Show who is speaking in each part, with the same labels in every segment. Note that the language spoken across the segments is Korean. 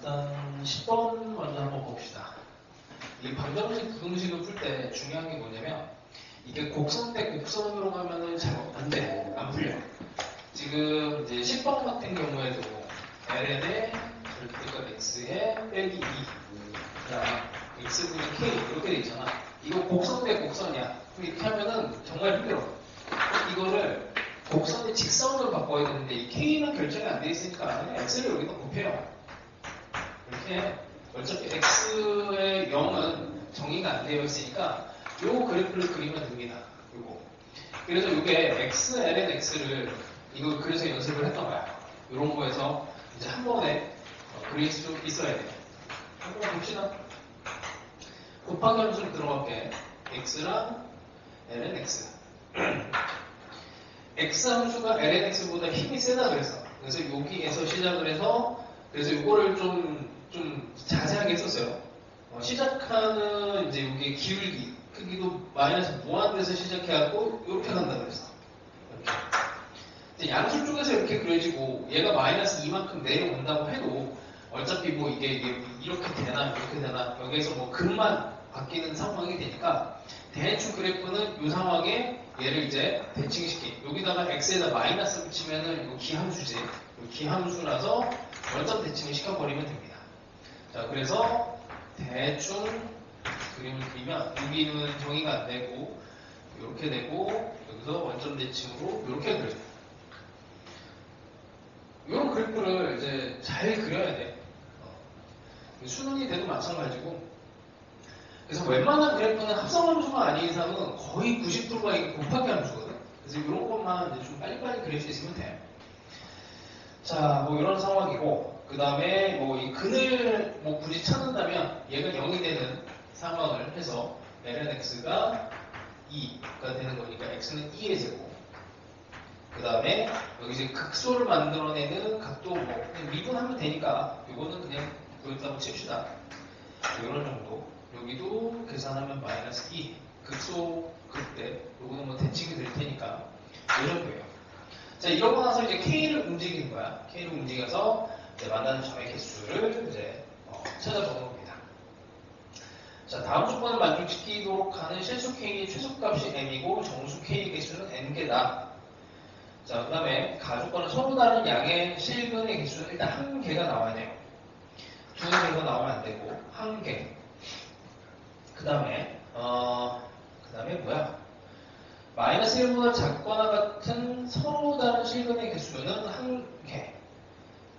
Speaker 1: 일단 10번 먼저 한번 봅시다. 이 방정식, 부등식을 풀 때 중요한 게 뭐냐면 이게 곡선 대 곡선으로 가면은 잘 안 돼. 안 풀려. 지금 이제 10번 같은 경우에도 ln의 절대값 x에 빼기 2 자, x분의 k 이렇게 돼 있잖아. 이거 곡선 대 곡선이야. 이렇게 하면은 정말 힘들어. 이거를 곡선의 직선으로 바꿔야 되는데 이 k는 결정이 안 돼 있으니까 그냥 x를 여기다 곱해요. 이렇게 어차피 x의 0은 정의가 안 되어 있으니까 요 그래프를 그리면 됩니다. 요거. 그래서 이게 x, ln x를 이거 그래서 연습을 했던 거야. 요런 거에서 이제 한 번에 그릴 수 있어야 돼. 한번 봅시다. 곱하기 함수를 들어갈게. x랑 ln x. x 함수가 ln x보다 힘이 세다 그랬어. 그래서 여기에서 시작을 해서 그래서 이거를 좀 자세하게 했었어요. 시작하는 이제 여기 기울기 크기도 마이너스 무한대에서 시작해갖고 이렇게 간다 그랬어. 이렇게. 양수 쪽에서 이렇게 그려지고 얘가 마이너스 2만큼 내려온다고 해도 어차피 뭐 이게 이렇게 되나 이렇게 되나 여기에서 뭐 근만 바뀌는 상황이 되니까 대충 그래프는 이 상황에 얘를 이제 대칭시키 여기다가 x에다 마이너스 붙이면은 이거 기함수지. 기함수라서 원점 대칭을 시켜버리면 됩니다. 자, 그래서 대충 그림을 그리면 여기는 정의가 안 되고 이렇게 되고 여기서 원점 대칭으로 이렇게 그려요. 이런 그래프를 이제 잘 그려야 돼. 수능이 돼도 마찬가지고. 그래서 웬만한 그래프는 합성함수가 아닌 이상은 거의 90%가 이게 곱하기 함수거든. 그래서 이런 것만 이제 좀 빨리빨리 그릴 수 있으면 돼. 자, 뭐 이런 상황이고, 그 다음에 뭐 이 근을 뭐 굳이 찾는다면 얘가 0이 되는 상황을 해서 ln x가 2가 되는 거니까 x는 2의 제곱. 그 다음에 여기 이제 극소를 만들어내는 각도 뭐 그냥 미분하면 되니까 이거는 그냥 그렇다고 칩시다. 이런 정도. 여기도 계산하면 마이너스 2. 극소 극대. 요거는 뭐 대칭이 될 테니까 이 정도예요. 자, 이러고 나서 이제 K를 움직이는 거야. K를 움직여서 이제 만나는 점의 개수를 이제 찾아보는 겁니다. 자, 다음 조건을 만족시키도록 하는 실수 K의 최소값이 M이고 정수 K의 개수는 N개다. 자, 그 다음에 가조건은 서로 다른 양의 실근의 개수는 일단 한 개가 나와야 돼요. 두 개가 나오면 안 되고 한 개. 그 다음에 뭐야? 마이너스 1보다 작거나 같은 서로 다른 실근의 개수는 한 개.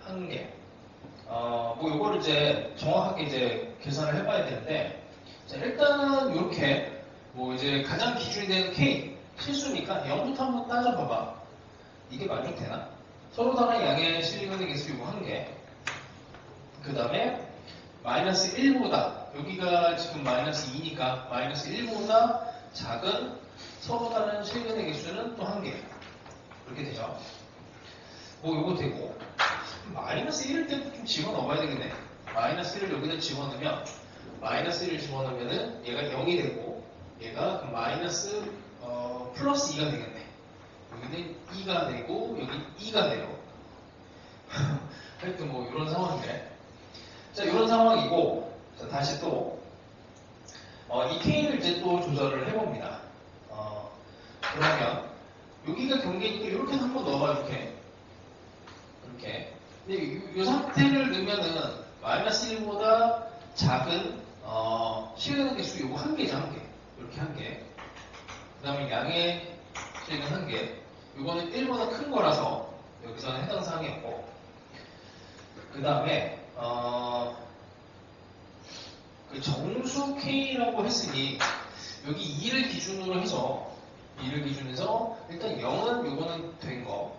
Speaker 1: 한 개. 뭐 요거를 이제 정확하게 이제 계산을 해봐야 되는데, 자, 일단은 이렇게 뭐 이제 가장 기준이 되는 K 실수니까 0부터 한번 따져봐봐. 이게 만족되나? 서로 다른 양의 실근의 개수 요거 한 개. 그 다음에 마이너스 1보다 여기가 지금 마이너스 2니까 마이너스 1보다 작은 서로 다른 실근의 개수는 또 한 개. 이렇게 되죠. 뭐 요거 되고 마이너스 1일 때도 좀 집어넣어봐야 되겠네. 마이너스 1을 여기다 집어넣으면 마이너스 1을 집어넣으면은 얘가 0이 되고 얘가 그럼 마이너스 플러스 2가 되겠네. 여기는 2가 되고 여기 2가 돼요. 하여튼 뭐 이런 상황인데 자, 이런 상황이고 자, 다시 또 이 K를 이제 또 조절을 해봅니다. 그러면 여기가 경계니까 이렇게 한번 넣어봐. 이렇게 근데 이 상태를 넣으면은 마이너스 1보다 작은 실근 개수 요거 한 개죠. 한 개. 이렇게 한 개. 그 다음에 양의 실근 한 개. 요거는 1보다 큰 거라서 여기서는 해당 사항이었고 그 다음에 그 정수 K라고 했으니 여기 2를 기준으로 해서 일단 0은 요거는 된 거.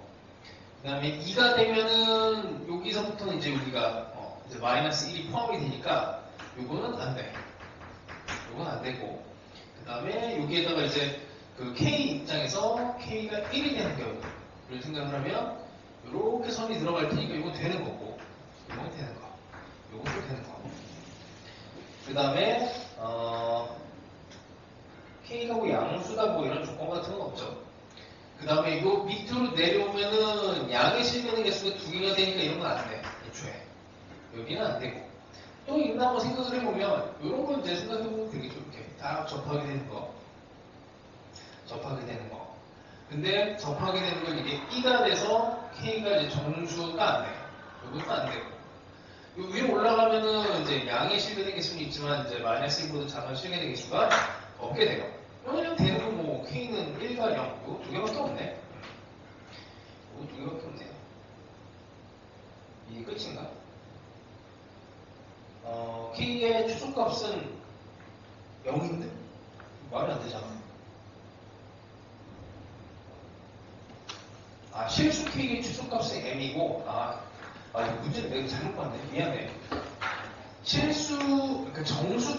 Speaker 1: 그 다음에 2가 되면은 여기서부터는 이제 우리가 이제 마이너스 1이 포함이 되니까 요거는 안 돼. 요건 안 되고. 그 다음에 여기에다가 이제 그 K 입장에서 K가 1이 되는 경우를 생각을 하면 요렇게 선이 들어갈 테니까 요건 되는 거고 요건 되는 거. 요것도 되는 거. 그 다음에 K가 뭐 양수다 뭐 이런 조건 같은 건 없죠. 그 다음에 이거 밑으로 내려오면은 양의 실근의 개수가 2개가 되니까 이런 건 안 돼. 애초에. 여기는 안 되고. 또 있나 뭐 생각을 해보면, 이런 건 이제 생각해보면 되겠죠. 이렇게 딱 접하게 되는 거. 접하게 되는 거. 근데 접하게 되는 건 이게 E가 돼서 K가 이제 정수가 안 돼요. 이것도 안 되고. 요 위로 올라가면은 이제 양의 실근의 개수는 있지만 이제 마이너스 1보다 작은 실근의 개수가 없게 돼요. 왜냐면 되는 건 뭐 K는 1과 0, 이거 두 개밖에 없네. 이거 두 개밖에 없네요. 이게 끝인가? K의 최소값은 0인데? 말이 안 되잖아. 실수 K의 최소값은 M이고, 이거 문제를 내가 잘못 봤네. 미안해. 정수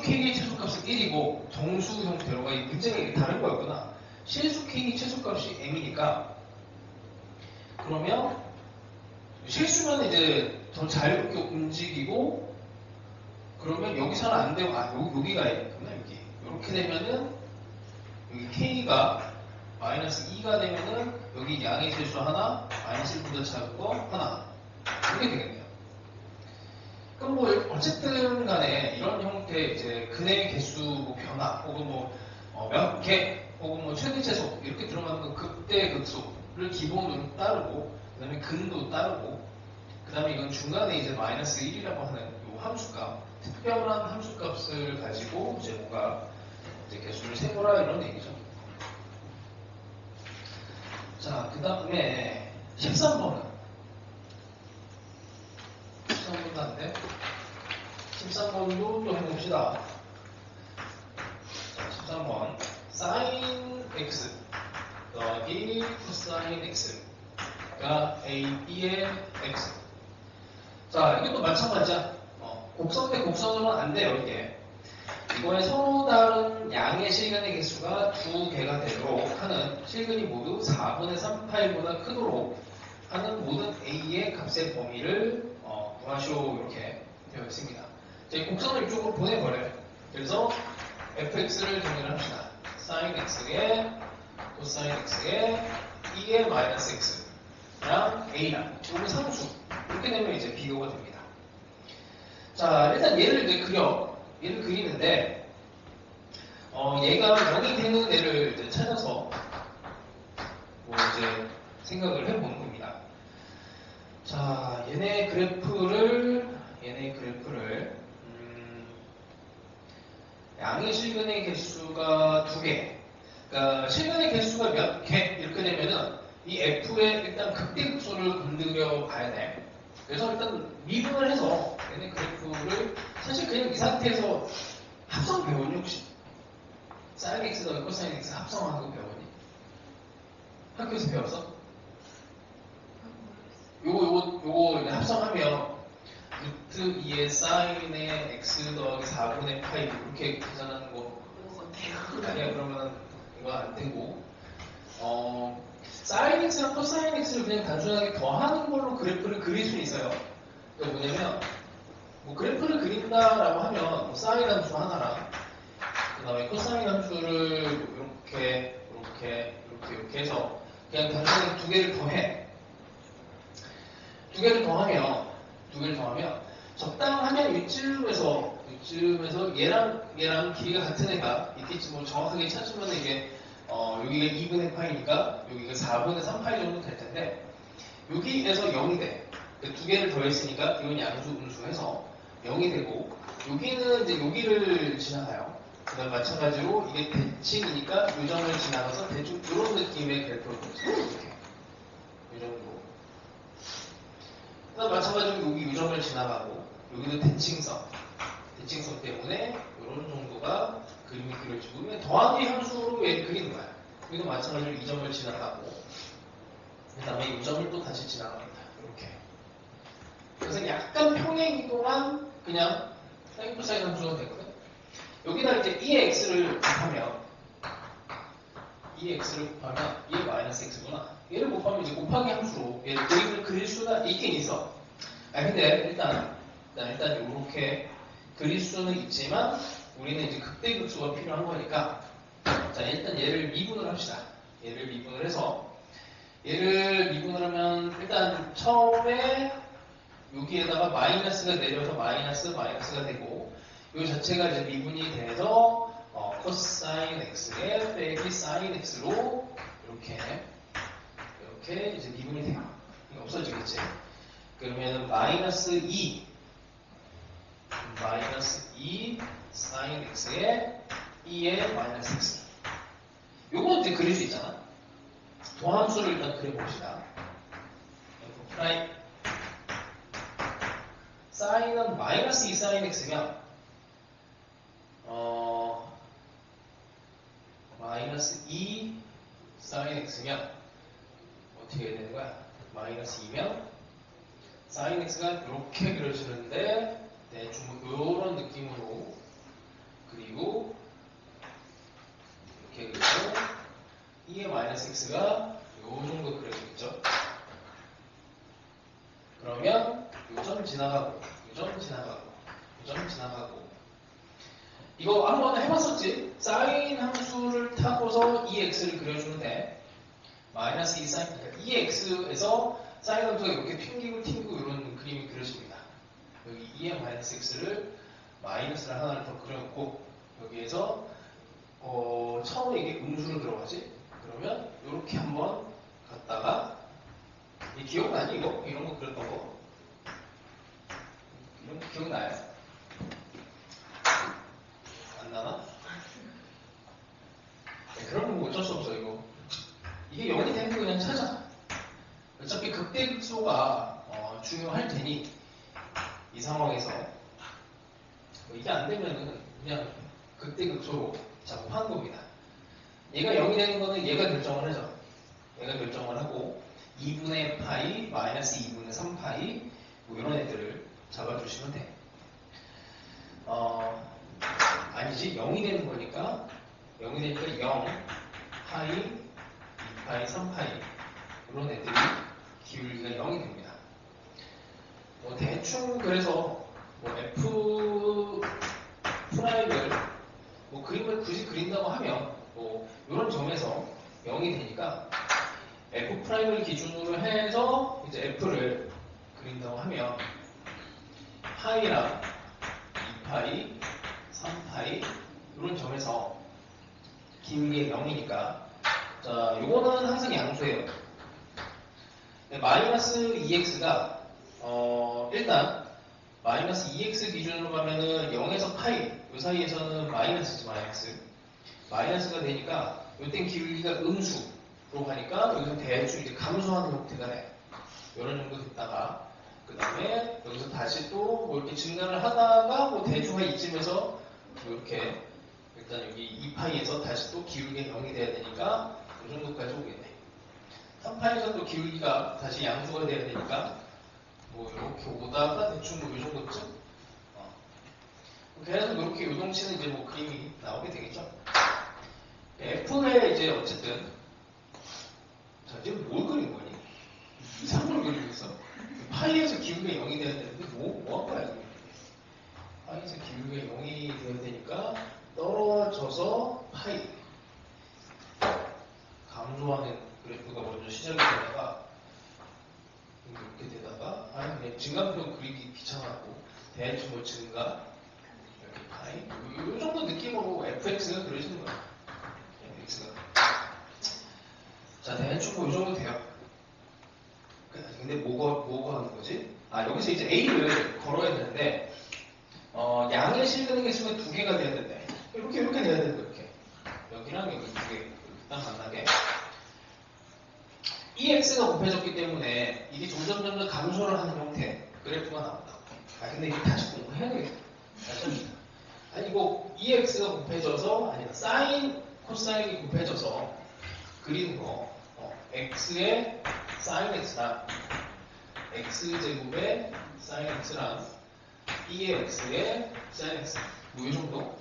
Speaker 1: K의 최소값은 1이고, 정수 형태로가 이 문제가 다른 거였구나. 실수 K의 최소값이 M이니까, 그러면, 실수면 이제 더 자유롭게 움직이고, 그러면 여기서는 안 되고, 여기가 있구나, 여기. 이렇게 되면은, 여기 K가 마이너스 2가 되면은, 여기 양의 실수 하나, 마이너스 1보다 작은 거 하나. 이렇게 되겠네요. 그럼 뭐 어쨌든 간에 이런 형태의 이제 근의 개수 뭐 변화 혹은 몇 개 혹은 뭐 최대 최소 이렇게 들어가는 건 극대 극소를 기본으로 따르고 그 다음에 근도 따르고 그 다음에 이건 중간에 이제 마이너스 1이라고 하는 요 함수값 특별한 함수값을 가지고 이제 뭔가 이제 개수를 세보라 이런 얘기죠. 자, 그 다음에 13번은 13번도 안 돼? 13번도 또 해봅시다. 13번 sin x 더하기 cosine x가 a, b의 x. 자, 이것도 마찬가지야. 곡선 대 곡선으로는 안 돼요, 이게. 이거에 서로 다른 양의 실근의 개수가 두 개가 되도록 하는 실근이 모두 4분의 3파이보다 크도록 하는 모든 a의 값의 범위를 구하시오 이렇게 되어 있습니다. 이제 곡선을 이쪽으로 보내버려요. 그래서 fx를 정리를 합시다. sin x에 cosine x에 2의 마이너스 x랑 a랑 이건 상수 이렇게 되면 이제 비교가 됩니다. 자, 일단 얘를 이제 얘를 그리는데 얘가 0이 되는 애를 이제 찾아서 뭐 이제 생각을 해보는 겁니다. 자, 얘네 그래프를 양의 실근의 개수가 2개. 그러니까 실근의 개수가 몇 개 이렇게 되면은 이 f의 일단 극대극소를 건드려 봐야 돼. 그래서 일단 미분을 해서 얘네 그래프를 사실 그냥 이 상태에서 합성 배우니 혹시? sin x 더하기 cosine x 합성하는 거 배우니? 학교에서 배웠어? 요거 합성하면 루트 2의 사인의 x 더하기 4분의 파이 이렇게 계산하는 거 아니야. 그러면 이거 안 되고 사인 x랑 코사인 x를 그냥 단순하게 더하는 걸로 그래프를 그릴 수 있어요. 그러니까 뭐냐면 그래프를 그린다라고 하면 사인 함수 하나랑 그 다음에 코사인 함수를 이렇게 해서 그냥 단순하게 두 개를 더해. 두 개를 더하면 적당하면 이쯤에서 얘랑 길이가 같은 애가 있겠지. 뭐 정확하게 찾으면 이게 여기가 2분의 파이니까 여기가 4분의 3파이 정도 될 텐데 여기에서 0이 돼. 두 개를 더했으니까 이건 양수 음수해서 0이 되고 여기는 이제 여기를 지나가요. 그 다음 마찬가지로 이게 대칭이니까 이 점을 지나가서 대충 이런 느낌의 그래프를 보여줘요. 이렇게 이 정도. 그 다음 마찬가지로 여기 유점을 지나가고 여기도 대칭성 때문에 이런 정도가 그림이 그려지고 그냥 더하기 함수로 얘를 그리는 거야. 여기도 마찬가지로 이 점을 지나가고 그 다음에 이 점을 또 다시 지나갑니다. 이렇게. 그래서 약간 평행이동안 그냥 사인 코사인 함수가 되거든. 여기다 이제 2의 x를 곱하면 2의 마이너스 x구나. 얘를 곱하면 이제 곱하기 함수로 얘를 그림을 그릴 수가 있긴 있어. 근데 일단 이렇게 그릴 수는 있지만 우리는 이제 극대극소가 필요한 거니까 자, 일단 얘를 미분을 합시다. 얘를 미분을 하면 일단 처음에 여기에다가 마이너스가 내려서 마이너스가 되고 이 자체가 이제 미분이 돼서 코사인 x에 빼기 사인 x로 이렇게 이제 미분이 돼요. 이게 없어지겠지. 그러면 마이너스 2 사인 x에 2의 마이너스 x. 요거는 이제 그릴 수 있잖아. 도함수를 일단 그려봅시다. f 프라임 사인은 마이너스 2 사인 x면 마이너스 2 사인 x면 어떻게 해야 되는 거야? 마이너스 2면 사인 x가 이렇게 그려지는데 대충 이런 느낌으로 그리고 이렇게 그리고 2의 마이너스 x가 요 정도 그려지겠죠? 그러면 요 점 지나가고 요 점 지나가고 요 점 지나가고 이거 한번 해봤었지? 사인 함수를 타고서 2x를 그려주는데 마이너스 2 사인 그러니까 2x에서 사인 함수가 이렇게 튕기고 이런 그림이 그려집니다. 여기 2의 마이너스 x를 마이너스를 하나를 더 그려놓고 여기에서 처음에 이게 음수로 들어가지? 그러면 이렇게 한번 갔다가 이 기억나니 이거? 이런 거 그렸던 거? 이런 거 기억나요? 안 나나? 네, 그러면 뭐 어쩔 수 없어 이거. 이게 0이 되는 거 그냥 찾아. 어차피 극대극소가 중요할 테니 이 상황에서 이게 안 되면은 그냥 극대극소로 작업하는 겁니다. 얘가 0이 되는 거는 얘가 결정을 하죠. 얘가 결정을 하고 2분의 파이 마이너스 2분의 3파이 뭐 이런 애들을 잡아주시면 돼. 아니지 0이 되는 거니까 0이 되니까 0 파이 2파이 3파이 이런 애들이 기울기가 0이 됩니다. 대충 그래서 f 프라임을 그림을 굳이 그린다고 하면 이런 점에서 0이 되니까 f 프라임을 기준으로 해서 이제 f를 그린다고 하면 파이랑 2파이, 3파이 이런 점에서 기울기가 0이니까 자, 요거는 항상 양수예요. 마이너스 2x가 일단 마이너스 2x 기준으로 가면은 0에서 파이 요 사이에서는 마이너스지 마이너스가 되니까 요땐 기울기가 음수로 가니까 여기서 대충 이제 감소하는 형태가 돼. 이런 정도 됐다가 그 다음에 여기서 다시 또 뭐 이렇게 증가를 하다가 대충 한 이쯤에서 이렇게 일단 여기 2파이에서 다시 또 기울기가 0이 돼야 되니까 이 정도까지 오겠네. 3파이에서 또 기울기가 다시 양수가 돼야 되니까 이렇게 오다가 대충 이 정도쯤 그래서 이렇게 요동치는 이제 그림이 나오게 되겠죠. F에 이제 어쨌든 자 지금 뭘 그린 거니? 이상한 걸 그리고 있어. 파이에서 기울기가 0이 돼야 되는데 뭐 한 거야? 파이에서 기울기가 0이 돼야 되니까 떨어져서 파이 감소하는 그래프가 먼저 시작이 되다가 이렇게 되다가 그냥 증가표 그리기 귀찮아고 대충 증가 이렇게 파이 이 정도 느낌으로 fx가 그려지는 거야. fx가 자 대충 이 정도 돼요. 근데 뭐가 하는 거지? 여기서 이제 a를 걸어야 되는데 양의 실근의 개수가 2개가 돼야 된대. 이렇게 돼야 된다. 이렇게 여기랑 여기 2개 딱 만나게. EX가 곱해졌기 때문에 이게 점점 감소를 하는 형태 그래프가 나온다고. 근데 이게 다시 공부해야 되겠다. 이거 EX가 곱해져서 아니다. 사인, 코사인이 곱해져서 그리는 거 X의 사인 X랑 X제곱의 사인 X랑 2의 X의 사인 X 이 정도?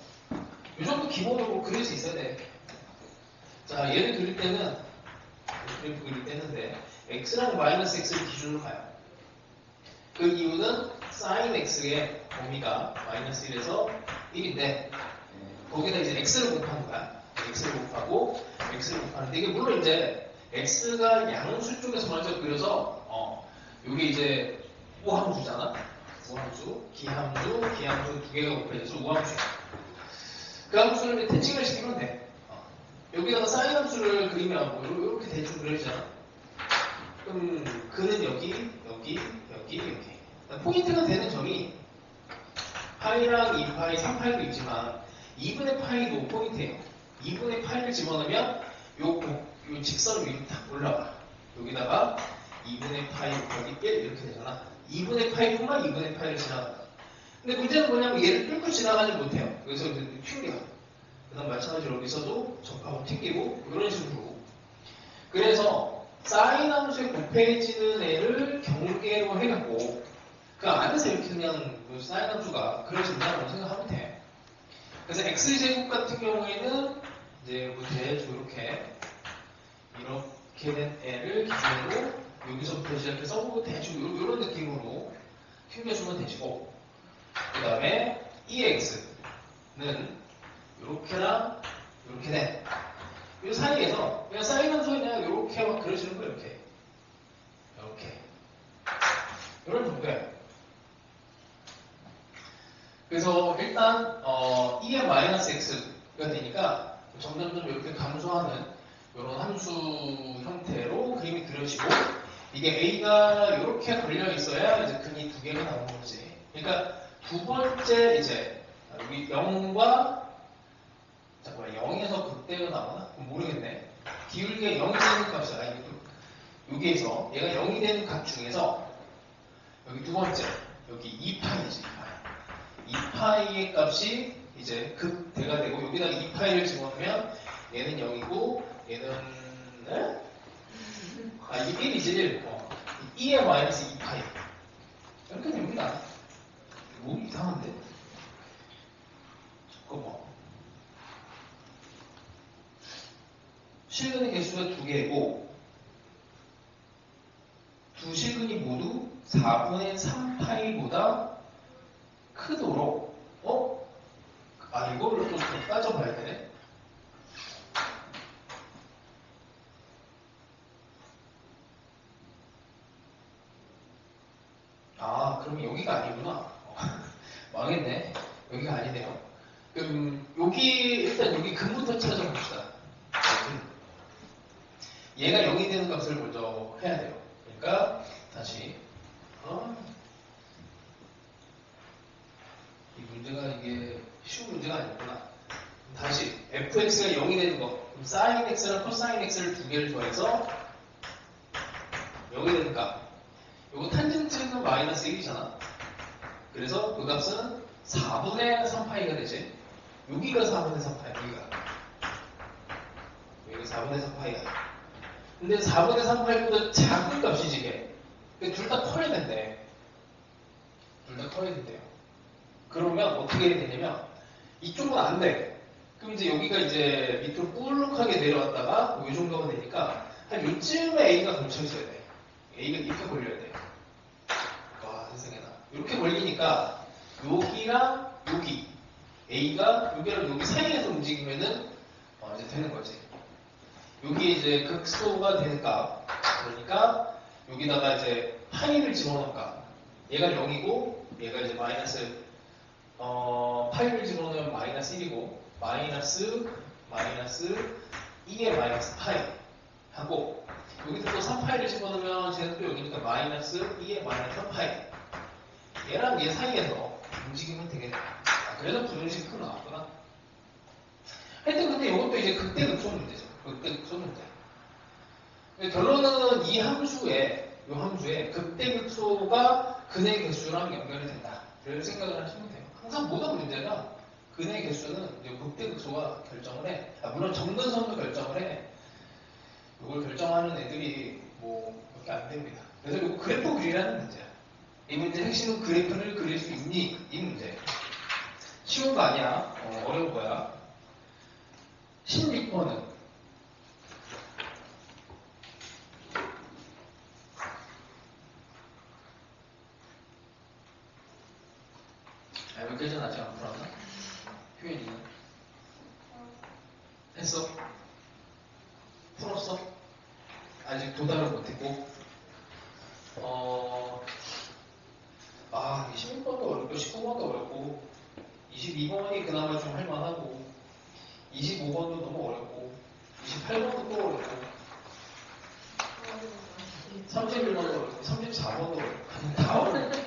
Speaker 1: 이 정도 기본적으로 그릴 수 있어야 돼. 자, 얘를 그릴 때는 그래프 그릴 때는데 x랑 마이너스 x를 기준으로 가요. 그 이유는 sin x의 범위가 마이너스 1에서 1인데 거기다 이제 x를 곱하는 거야. x를 곱하고 x를 곱하는데 이게 물론 이제 x가 양수 쪽에서 먼저 그려서 요게 이제 우함수잖아. 우함수, 기함수 두 개가 곱해져서 우함수야. 그 함수를 대칭을 시키면 돼. 여기다가 사인 함수를 그리면 뭐 이렇게 대충 그려지잖아. 그럼 그는 여기. 포인트가 되는 점이 파이랑 2파이, 3파이도 있지만 2분의 파이도 포인트예요. 2분의 파이를 집어넣으면 요 직선 위로 딱 올라가. 여기다가 2분의 파이 곱하기 1 이렇게 되잖아. 2분의 파이뿐만 2분의 파이를 지나간다. 근데 문제는 뭐냐면 얘를 뚫고 지나가지 못해요. 여기서 튕겨. 그 다음 마찬가지로 여기서도 접하고 튕기고 이런 식으로. 그래서 사인 함수에 곱해지는 애를 경계로 해갖고 그 안에서 이렇게 그냥 사인 함수가 그려진다고 생각하면 돼. 그래서 x제곱 같은 경우에는 이제 뭐 대충 이렇게 된 애를 기준으로 여기서부터 시작해서 대충 이런 느낌으로 튕겨주면 되시고, 그 다음에 ex는 이렇게랑 이렇게 된 이 사이에서 그냥 사인 함수 그냥 이렇게 막 그려지는 거예요. 이렇게 이런 정도예요. 그래서 일단 이게 마이너스 x가 되니까 점점점 이렇게 감소하는 이런 함수 형태로 그림이 그려지고, 이게 a가 이렇게 걸려 있어야 이제 근이 두 개가 나오는 거지. 그러니까 두 번째 이제 여기 0과 0에서 극대가 나오나? 모르겠네. 기울기가 0이 되는 값이야. 여기에서 얘가 0이 되는 값 중에서 여기 두 번째 여기 2파이지. 2파이의 값이 이제 극대가 되고, 여기다가 2파이를 집어넣으면 얘는 0이고 얘는 이게 1이지. 2의 마이너스 2파이 이렇게 됩니다. 뭐 이상한데? 잠깐만. 실근의 개수가 두 개고 두 실근이 모두 4분의 3파이보다 크도록 이거를 또 따져봐야 되네. 그럼 여기가 아니구나. 망했네. 여기가 아니네요. 그럼 일단 여기 근부터 찾아봅시다. 얘가 0이 되는 값을 먼저 해야 돼요. 그러니까 다시 이 문제가 이게 쉬운 문제가 아니구나. 다시 fx가 0이 되는 거. 그럼 sin x랑 cosine x를 두 개를 더해서 0이 되는 값. 요거 탄젠트는 마이너스 1이잖아. 그래서 그 값은 4분의 3파이가 되지. 여기가 4분의 3파이, 여기가 4분의 3파이가. 근데 4분의 3파이보다 작은 값이지, 이게. 둘 다 커야 된대. 둘 다 커야 된대요. 그러면 어떻게 해야 되냐면, 이쪽은 안 돼. 그럼 이제 여기가 이제 밑으로 뿔룩하게 내려왔다가, 이 정도가 되니까, 한 요쯤에 A가 걸쳐있어야 돼. A가 이렇게 걸려야 돼. 와, 세상에나. 이렇게 걸리니까, 여기랑 여기, A가 여기랑 여기 사이에서 움직이면은, 이제 되는 거지. 여기 이제 극소가 되는 값. 그러니까, 여기다가 이제 파이를 집어넣은 값. 얘가 0이고, 얘가 이제 마이너스, 파이를 집어넣으면 마이너스 1이고, 마이너스 2의 마이너스 파이 하고, 여기서 또 3파이를 집어넣으면 쟤는 또 여기니까 마이너스 2의 마이너스 3파이. 얘랑 얘 사이에서 움직이면 되겠네. 그래서 부등식 표 나왔구나. 하여튼 근데 이것도 이제 극대 극소 문제죠. 극대 극소 문제. 결론은 이 함수에 극대 극소가 근의 개수랑 연결이 된다. 이렇게 생각을 하시면 돼요. 항상 모든 문제가 근의 개수는 극대 극소가 결정을 해. 물론 정근선도 결정을 해. 이걸 결정하는 애들이 뭐 몇 개 안 됩니다. 그래서 이거 그래프 그리라는 문제야. 이 문제 핵심은 그래프를 그릴 수 있니? 이 문제. 쉬운 거 아니야. 어려운 거야. 16번은 몇 개전 아직 안 풀었나? 표현이는 했어? 풀었어? 아직 도달을 못했고 아, 16번도 어렵고 19번도 어렵고 22번이 그나마 좀 할만하고 25번도 너무 어렵고 28번도 또 어렵고 31번도 어렵고 34번도 어렵고 다 어렵고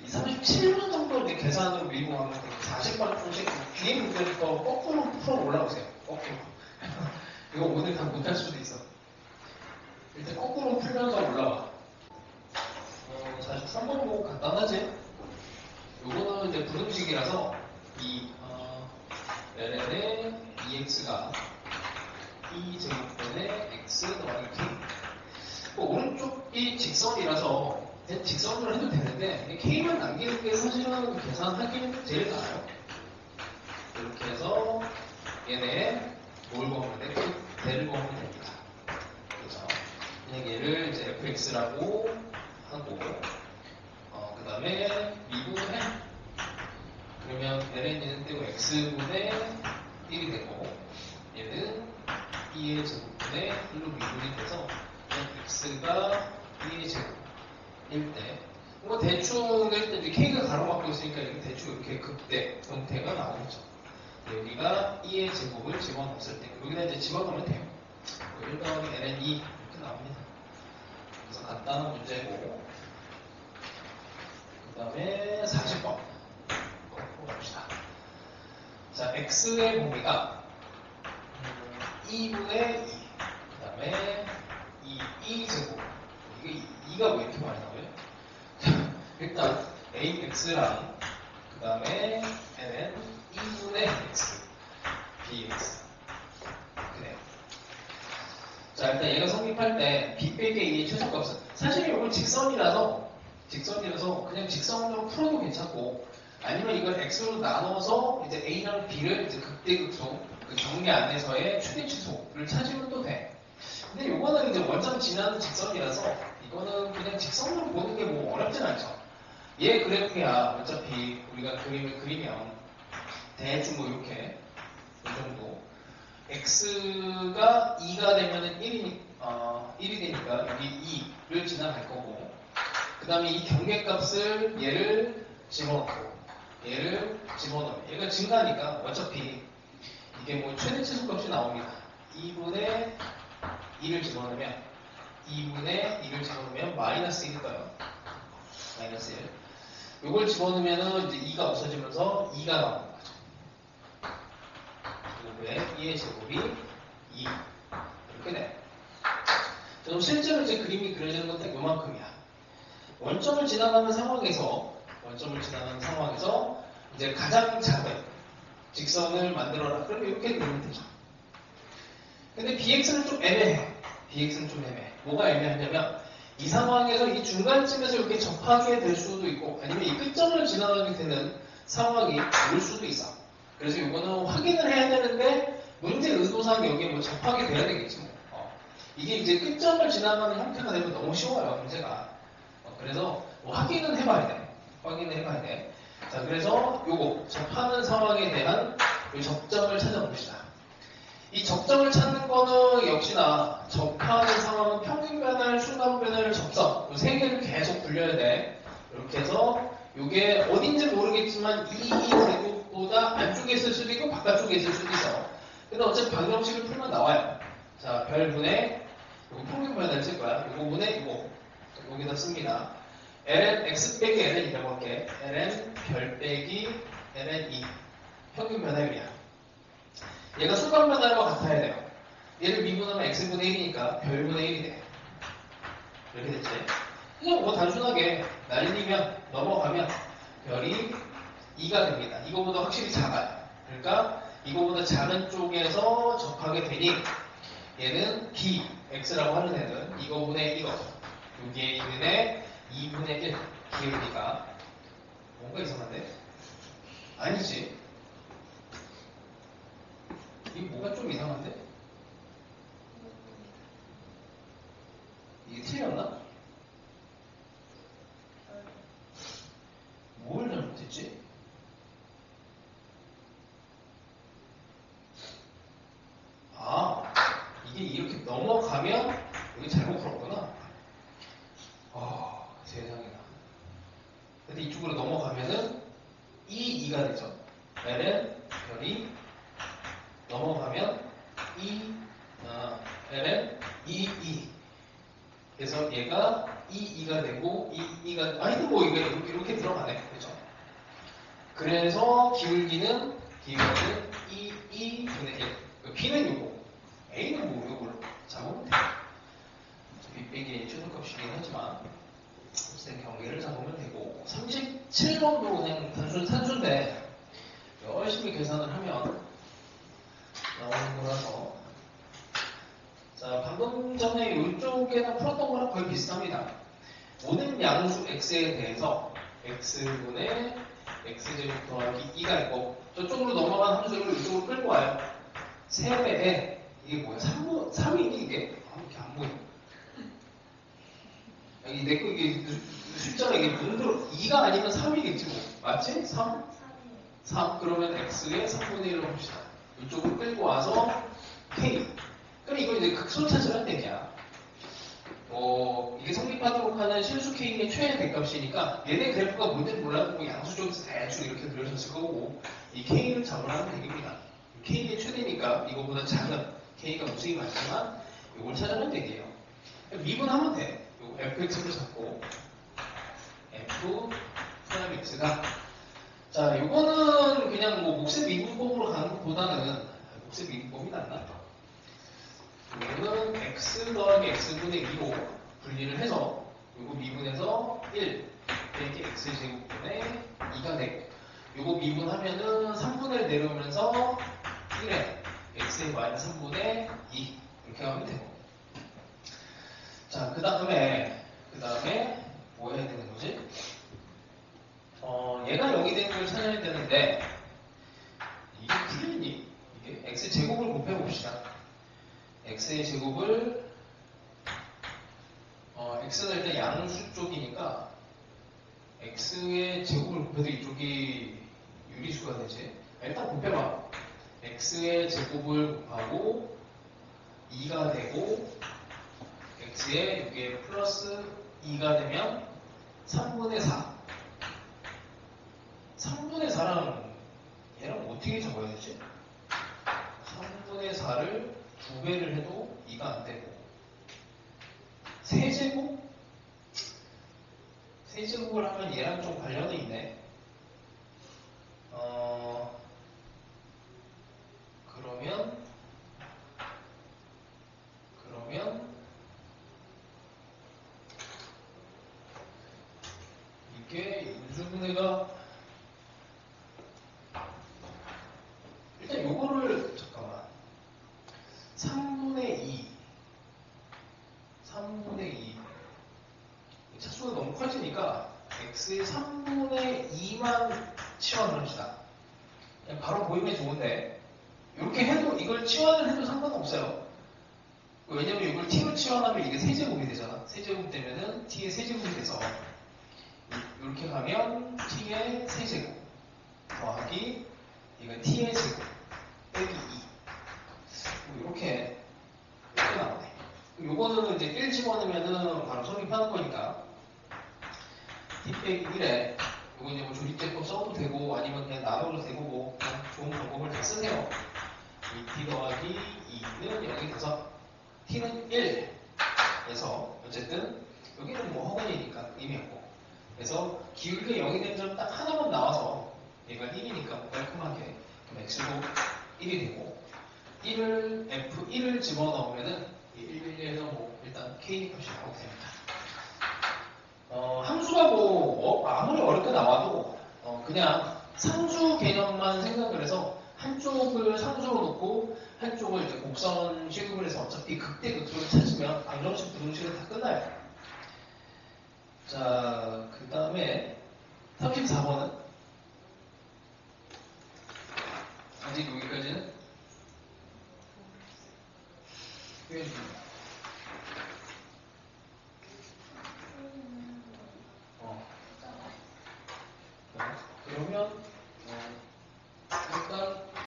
Speaker 1: 이 37번 정도 이제 계산으로 밀고 가면 40번 정식 뒤에 문제부터 거꾸로 풀어 올라오세요. 거꾸로. 이거 오늘 다 못할 수도 있어. 일단 거꾸로 풀면서 올라와. 43번 보고 간단하지? 요거는 이제 부등식이라서 이 ln의 2x가 2제곱분의 x 더하기 k. 오른쪽이 직선이라서 직선으로 해도 되는데 k만 남기는 게 사실은 계산하기는 제일 나아요. 이렇게 해서 얘네 뭘 구하면 돼? 대를 구하면 됩니다. 그래서 그냥 얘를 이제 fx라고 하고 그 다음에 미분해. 그러면 ln은 떼고 x분의 1이 되고 얘는 2의 제곱분의 1로 미분이 돼서 x가 2의 제곱 1대 뭐 대충 일 때 k가 가로막고 있으니까 이렇게 대충 이렇게 극대 형태가 나오죠. 여기가 2의 제곱을 집어넣었을 때 여기다 이제 집어넣으면 돼요. 1 더하기 ln 2 이렇게 나옵니다. 그래서 간단한 문제고 그 다음에 40번 봅시다. 자, x의 범위가 2분의 2 그 다음에 2제곱 이게 2가 왜 이렇게 많이 나와요? 일단 ax랑 그 다음에 n은 2분의 x bx 그래요. 자, 일단 얘가 성립할 때 b 빼기 a의 최소값은 사실 이건 직선이라서 그냥 직선으로 풀어도 괜찮고 아니면 이걸 x로 나눠서 이제 a랑 b를 이제 극대극소 그 경계 안에서의 최대 최소를 찾으면 또 돼. 근데 요거는 이제 원점 지나는 직선이라서 이거는 그냥 직선으로 보는 게 뭐 어렵진 않죠. 얘 그래프야 어차피 우리가 그림을 그리면 대충 뭐 이렇게 이 정도 x가 2가 되면은 1이 되니까 여기 2를 지나갈 거고 그 다음에 이 경계값을 얘를 집어넣고 얘를 집어넣으면 얘가 증가하니까 어차피 이게 뭐 최대 최소값이 나옵니다. 2분의 2를 집어넣으면 2분의 2를 집어넣으면 마이너스 1일 거예요. 마이너스 1. 요걸 집어넣으면 이제 2가 없어지면서 2가 나오는 거죠. 그리고 2의 제곱이 2. 이렇게 돼. 그럼 실제로 이제 그림이 그려지는 건 딱 요만큼이야. 원점을 지나가는 상황에서 이제 가장 작은 직선을 만들어라. 그러면 이렇게 그리면 되죠. 근데 bx는 좀 애매해. 뭐가 애매하냐면 이 상황에서 이 중간쯤에서 이렇게 접하게 될 수도 있고 아니면 이 끝점을 지나가게 되는 상황이 올 수도 있어. 그래서 이거는 확인을 해야 되는데 문제 의도상 여기에 뭐 접하게 돼야 되겠지 뭐. 이게 이제 끝점을 지나가는 형태가 되면 너무 쉬워요 문제가. 그래서 뭐 확인은 해봐야 돼. 자, 그래서 요거 접하는 상황에 대한 이 접점을 찾아봅시다. 이 접점을 찾는 거는 역시나 접하는 상황은 평균 변화를, 순간 변화를, 접점 이 세 개를 계속 굴려야 돼. 이렇게 해서 이게 어딘지 모르겠지만 이 제곱보다 안쪽에 있을 수도 있고 바깥쪽에 있을 수도 있어. 근데 어차피 방정식을 풀면 나와요. 자, 별분의 이거 평균 변화를 쓸 거야. 이거 분의 이거 여기다 씁니다. ln x 빼기 ln이라고 할게. ln 별 빼기 ln 2 평균 변화율이야. 얘가 순간 변화율과 같아야 돼요. 얘를 미분하면 x분의 1이니까 별분의 1이 돼. 이렇게 됐지? 그냥 뭐 단순하게 날리면 넘어가면 별이 2가 됩니다. 이거보다 확실히 작아요. 그러니까 이거보다 작은 쪽에서 접하게 되니 얘는 b, x라고 하는 애는 이거분의 이거 여기에 있는 애 2분의 1 기울기가 뭔가 이상한데? 아니지. 이게 뭐가 좀 이상한데? 이게 틀렸나? 뭘 잘못했지? 아, 이게 이렇게 넘어가면 여기 잘못 풀었구나. 아, 세상에나. 넘어가면은 EE가 되죠. ln 별이 넘어가면 ln EE. 그래서 얘가 EE가 되고 EE가 하여튼 뭐 이렇게 들어가네. 그죠? 그래서 기울기는 EE 분의 1. B는 요거, A는 뭐 요걸로 잡으면 돼요. B 빼기 최소값이긴 하지만 어쨌든 경계를 잡으면 되고 37번도 그냥 단순 산수인데 열심히 계산을 하면 나오는 거라서 자 방금 전에 이쪽에다 풀었던 거랑 거의 비슷합니다. 모든 양수 x에 대해서 x분의 x제곱 더하기 2가 있고 저쪽으로 넘어간 함수를 이쪽으로 끌고 와요. 3배에 이게 뭐야? 3이니 이게? 이렇게 안 보여. 여기 내 거 이게 숫자가 이게 문으로 2가 아니면 3이겠지 뭐. 맞지? 3? 3. 그러면 x의 3분의 1로 봅시다. 이쪽으로 끌고 와서 k. 그럼 이거 이제 극소 찾으란 얘기야. 이게 성립하도록 하는 실수 k의 최애 대값이니까 얘네 그래프가 뭔지 몰라도 뭐 양수 쪽에서 대충 이렇게 그려졌을 거고 이 k를 잡으라는 얘기입니다. k의 최대니까 이거보다 작은 k가 무수히 많지만 이걸 찾으면 얘기예요. 미분하면 돼. 요 fx를 잡고 f 프라임 x가 자 요거는 그냥 뭐 몫의 미분법으로 가는 것보다는 몫의 미분법이 낫나? 이거는 x 더하기 x분의 2로 분리를 해서 요거 미분해서 1 빼기 x제곱분의 2가 되고 요거 미분하면은 3분의 1 내려오면서 1에 x의 마이너스 3분의 2 이렇게 하면 되고 자 그 다음에 뭐 해야 되는 거지? 얘가 0이 되는 걸 찾아야 되는데 이게 풀리니? 이게 x제곱을 곱해봅시다. x의 제곱을 x는 일단 양수 쪽이니까 x의 제곱을 곱해도 이쪽이 유리수가 되지. 일단 곱해봐. x의 제곱을 곱하고 2가 되고 x에 이게 플러스 2가 되면 3분의 4 3분의 4랑 얘랑 어떻게 적어야 되지? 3분의 4를 2배를 해도 2가 안 되고 세제곱? 세제곱을 하면 얘랑 좀 관련이 있네. 그러면 이게 인수분해가 일단 요거를 잠깐만 3분의 2 차수가 너무 커지니까 x의 3분의 2만 치환을 합시다. 그냥 바로 보이면 좋은데 이렇게 해도 이걸 치환을 해도 상관없어요. 왜냐면 이걸 t로 치환하면 이게 세제곱이 되잖아. 세제곱 되면은 t의 세제곱이 돼서 이렇게 가면 t의 세제곱 더하기 이건 t의 제곱 빼기 2 이렇게 나오네. 요거는 이제 1 집어넣으면은 바로 성립하는 거니까 t 빼기 1에 요거 이제 뭐 조립제법 써도 되고 아니면 그냥 나눠도 되고 뭐 그냥 좋은 방법을 다 쓰세요. 이 t 더하기 2는 0이 돼서 t는 1에서 어쨌든 여기는 뭐 허근이니까 의미 없고 그래서 기울기가 0이 된 점 딱 하나만 나와서 얘가 1이니까 뭐 깔끔하게 그럼 x도 1이 되고 1을 집어넣으면은 1에서 뭐 일단 k 값이 나오게 됩니다. 함수가 뭐 아무리 어렵게 나와도 그냥 상수 개념만 생각을 해서 한쪽을 상수로 놓고 한쪽을 이제 곡선 취급을 해서 어차피 극대극소를 찾으면 방정식 부등식은 다 끝나요. 자, 그 다음에 34번은 아직 여기까지는 표현입니다.